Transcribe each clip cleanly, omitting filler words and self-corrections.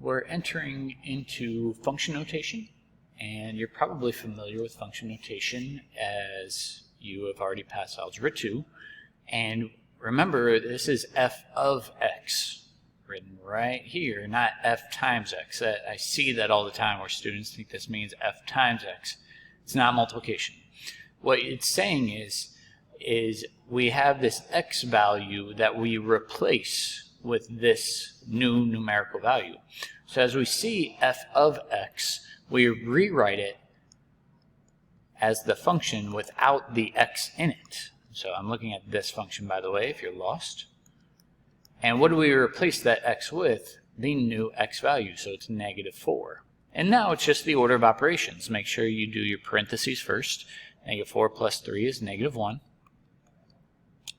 we're entering into function notation, and you're probably familiar with function notation as you have already passed Algebra 2. And remember, this is f of x written right here, not f times x. I see that all the time where students think this means f times x. It's not multiplication. What it's saying is we have this x value that we replace with this new numerical value. So as we see f of x, we rewrite it as the function without the x in it. So I'm looking at this function, by the way, if you're lost. And what do we replace that x with? The new x value, so it's -4. And now it's just the order of operations. Make sure you do your parentheses first. -4 plus 3 is -1.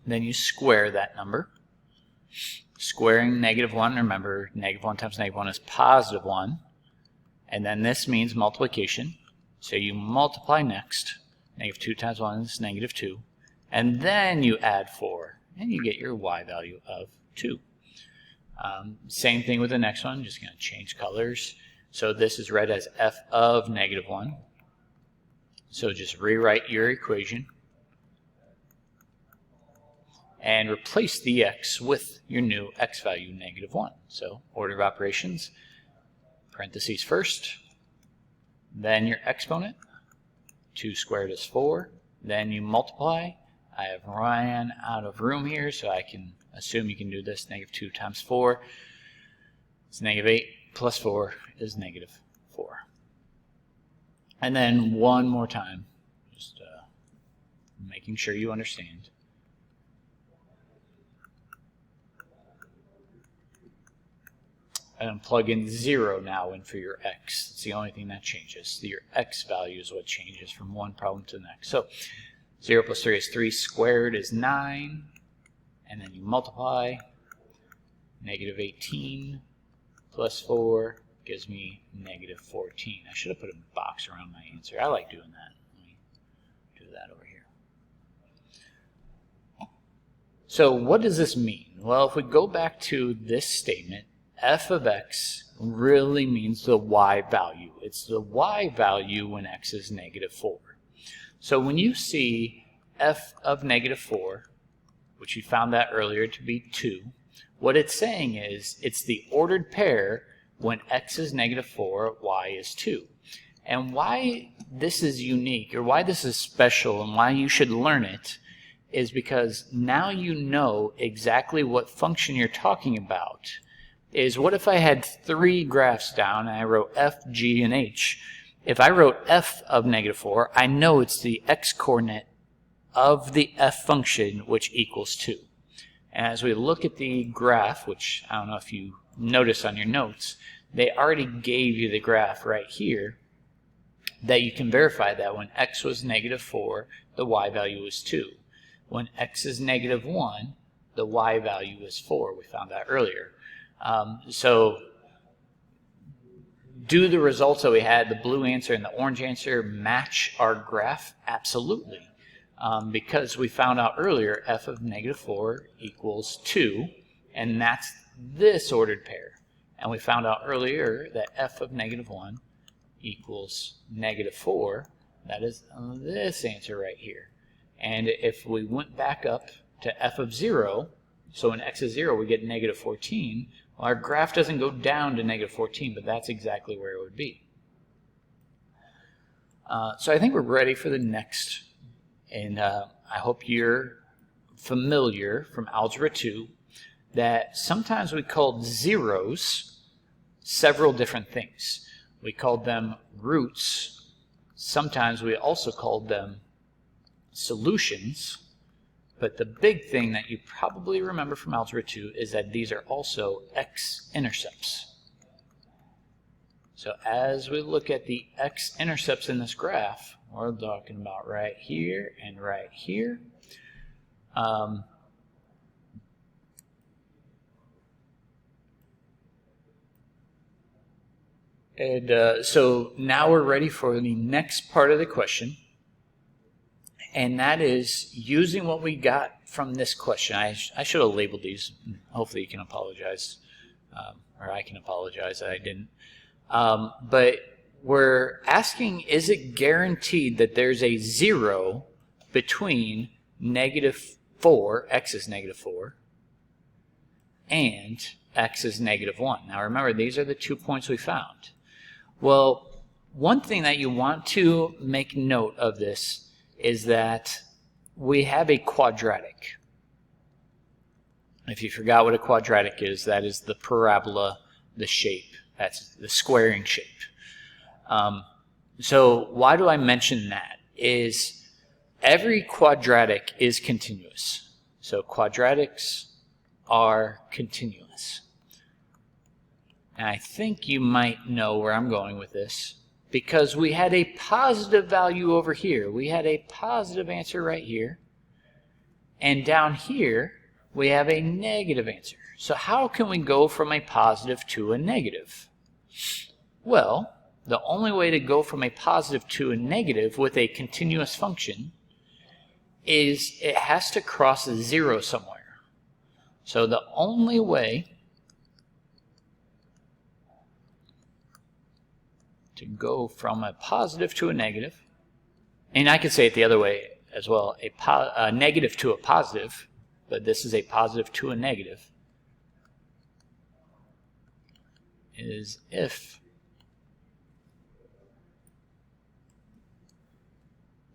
Then you square that number. Squaring -1, remember, -1 times -1 is +1. And then this means multiplication. So you multiply next. -2 times 1 is -2. And then you add 4, and you get your y value of 2. Same thing with the next one, just going to change colors. So this is read as f of -1. So just rewrite your equation and replace the x with your new x value, -1. So order of operations, parentheses first, then your exponent. 2 squared is 4. Then you multiply. I have ran out of room here, so I can assume you can do this. -2 times 4 is -8, plus 4 is -4. And then one more time, just making sure you understand. And plug in 0 now in for your x. It's the only thing that changes. Your x value is what changes from one problem to the next. So 0 plus 3 is 3 squared is 9. And then you multiply. -18 plus 4 gives me -14. I should have put a box around my answer. I like doing that. Let me do that over here. So what does this mean? Well, if we go back to this statement, f of x really means the y value. It's the y value when x is -4. So when you see f of -4, which you found that earlier to be 2, what it's saying is it's the ordered pair when x is -4, y is 2. And why this is unique, or why this is special, and why you should learn it, is because now you know exactly what function you're talking about. Is what if I had 3 graphs down and I wrote f, g, and h? If I wrote f of -4, I know it's the x-coordinate of the f function, which equals 2. And as we look at the graph, which I don't know if you notice on your notes, they already gave you the graph right here that you can verify that when x was -4, the y value was 2. When x is -1, the y value is 4. We found that earlier. So do the results that we had, the blue answer and the orange answer, match our graph? Absolutely. Because we found out earlier f of -4 equals 2, and that's this ordered pair. And we found out earlier that f of -1 equals -4. That is this answer right here. And if we went back up to f of 0, so when x is 0 we get -14, well, our graph doesn't go down to -14, but that's exactly where it would be. So I think we're ready for the next. And I hope you're familiar from Algebra 2 that sometimes we called zeros several different things. We called them roots. Sometimes we also called them solutions. But the big thing that you probably remember from Algebra 2 is that these are also x-intercepts. So as we look at the x-intercepts in this graph, we're talking about right here and right here. So now we're ready for the next part of the question. And that is using what we got from this question. I should have labeled these. Hopefully you can apologize or I can apologize that I didn't. But we're asking, is it guaranteed that there's a 0 between -4, x is -4, and x is -1? Now remember, these are the 2 points we found. Well, one thing that you want to make note of this is that we have a quadratic. If you forgot what a quadratic is, that is the parabola, the shape. That's the squaring shape. So why do I mention that? Is every quadratic is continuous. So quadratics are continuous. And I think you might know where I'm going with this, because we had a positive value over here. We had a positive answer right here. And down here, we have a negative answer. So how can we go from a positive to a negative? Well, the only way to go from a positive to a negative with a continuous function is it has to cross a 0 somewhere. So the only way to go from a positive to a negative, and I could say it the other way as well, a negative to a positive, but this is a positive to a negative, is if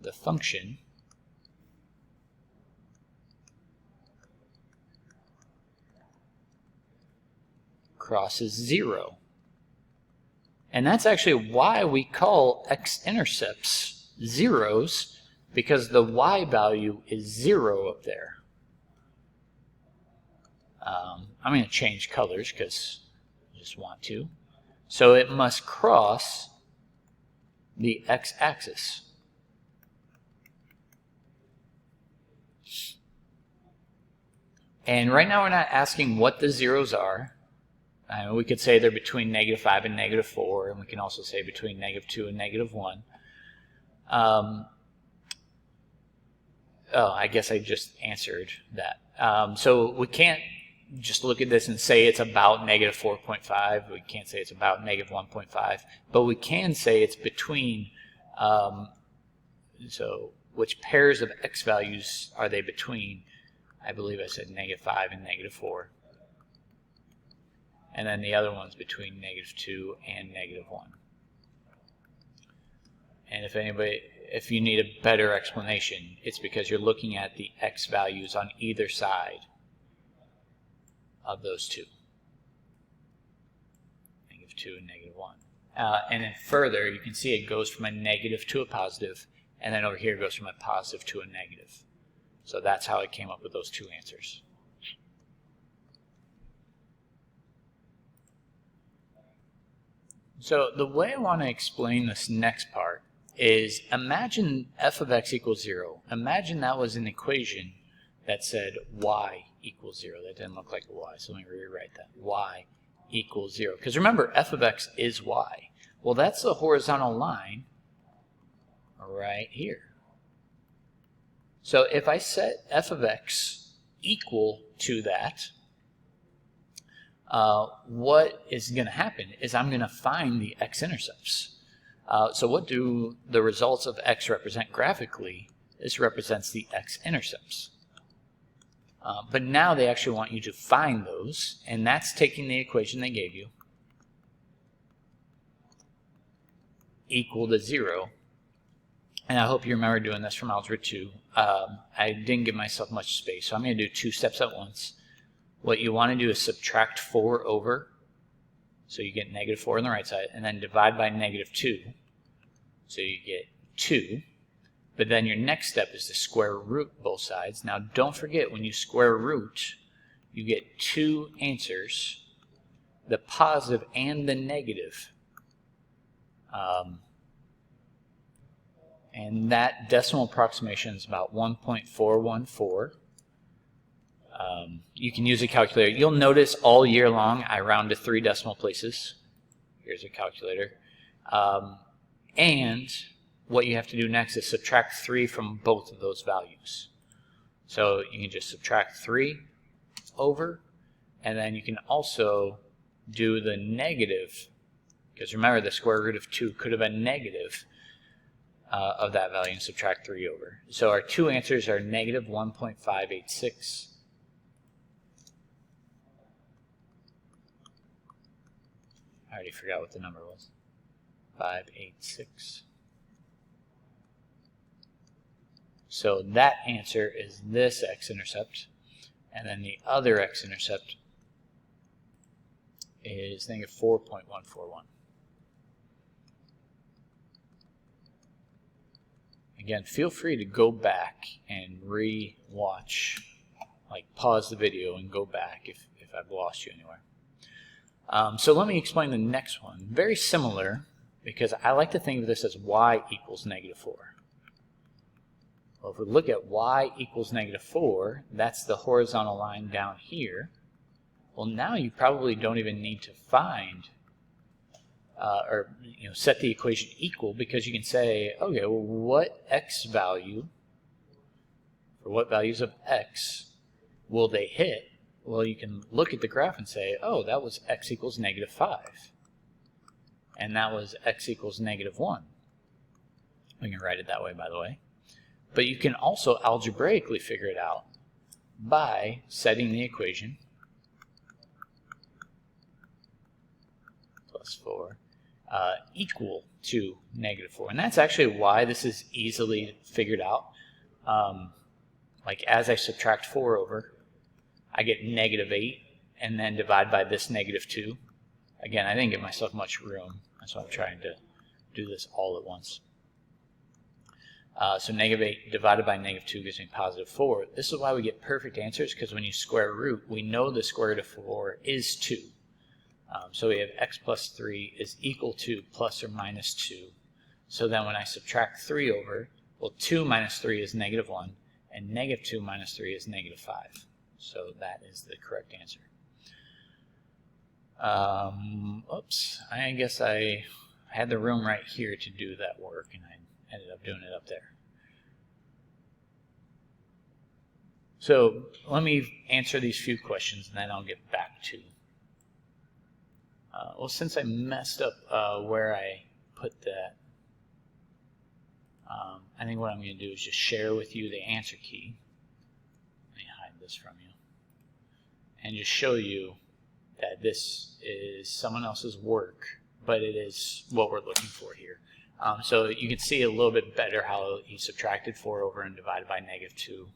the function crosses 0. And that's actually why we call x-intercepts zeros, because the y value is 0 up there. I'm going to change colors because I just want to. So it must cross the x-axis. And right now we're not asking what the zeros are. We could say they're between -5 and -4, and we can also say between -2 and -1. I guess I just answered that. So we can't just look at this and say it's about -4.5. We can't say it's about -1.5, but we can say it's between. So which pairs of x values are they between? I believe I said -5 and -4. And then the other one's between -2 and -1. And if you need a better explanation, it's because you're looking at the x values on either side of those two. -2 and -1. And then further, you can see it goes from a negative to a positive, and then over here it goes from a positive to a negative. So that's how I came up with those two answers. So the way I want to explain this next part is, imagine f of x equals 0. Imagine that was an equation that said y equals 0. That didn't look like a y, so let me rewrite that. Y equals 0. Because remember, f of x is y. Well, that's the horizontal line right here. So if I set f of x equal to that, what is going to happen is I'm going to find the x-intercepts. So what do the results of x represent graphically? This represents the x-intercepts. But now they actually want you to find those, and that's taking the equation they gave you, equal to 0. And I hope you remember doing this from Algebra 2. I didn't give myself much space, so I'm going to do 2 steps at once. What you want to do is subtract 4 over, so you get -4 on the right side, and then divide by -2, so you get 2. But then your next step is to square root both sides. Now don't forget, when you square root, you get 2 answers, the positive and the negative. And that decimal approximation is about 1.414. You can use a calculator. You'll notice all year long I round to 3 decimal places. Here's a calculator. And what you have to do next is subtract 3 from both of those values. So you can just subtract 3 over, and then you can also do the negative, because remember the square root of 2 could have been negative of that value, and subtract 3 over. So our two answers are negative 1.586 I already forgot what the number was. 586. So that answer is this x-intercept, and then the other x-intercept is negative 4.141. Again, feel free to go back and re-watch, like pause the video and go back if I've lost you anywhere. So let me explain the next one. Very similar, because I like to think of this as y equals negative 4. Well, if we look at y equals negative 4, that's the horizontal line down here. Well, now you probably don't even need to find or set the equation equal, because you can say, okay, well, what x value, or what values of x will they hit? Well, you can look at the graph and say, oh, that was x equals negative 5. And that was x equals negative 1. We can write it that way, by the way. But you can also algebraically figure it out by setting the equation plus 4 equal to negative 4. And that's actually why this is easily figured out. Like as I subtract 4 over, I get negative 8, and then divide by this negative 2. Again, I didn't give myself much room. That's why I'm trying to do this all at once. So negative 8 divided by negative 2 gives me positive 4. This is why we get perfect answers, because when you square root, we know the square root of 4 is 2. So we have x plus 3 is equal to plus or minus 2. So then when I subtract 3 over, well, 2 minus 3 is negative 1, and negative 2 minus 3 is negative 5. So that is the correct answer. Oops, I guess I had the room right here to do that work, and I ended up doing it up there. So let me answer these few questions, and then I'll get back to well, since I messed up where I put that, I think what I'm going to do is just share with you the answer key. Let me hide this from you. And just show you that this is someone else's work, but it is what we're looking for here. So you can see a little bit better how he subtracted 4 over and divided by negative 2.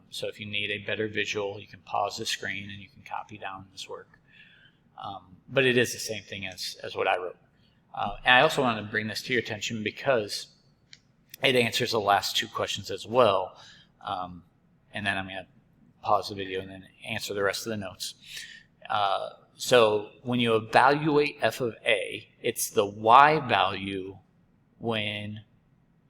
So if you need a better visual, you can pause the screen and you can copy down this work. But it is the same thing as what I wrote. And I also want to bring this to your attention because it answers the last two questions as well. And then I'm going to pause the video and then answer the rest of the notes. So when you evaluate f of a, it's the y value when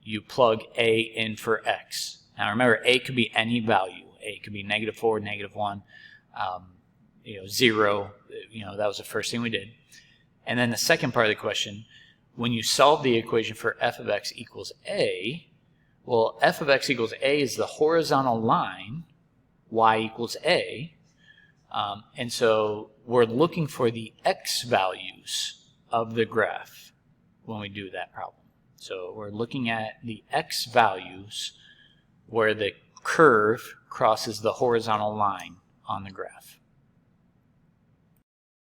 you plug a in for x. Now remember, a could be any value. A could be negative 4, negative 1, 0. That was the first thing we did. And then the second part of the question, when you solve the equation for f of x equals a, well, f of x equals a is the horizontal line, y equals a, and so we're looking for the x values of the graph when we do that problem. So we're looking at the x values where the curve crosses the horizontal line on the graph.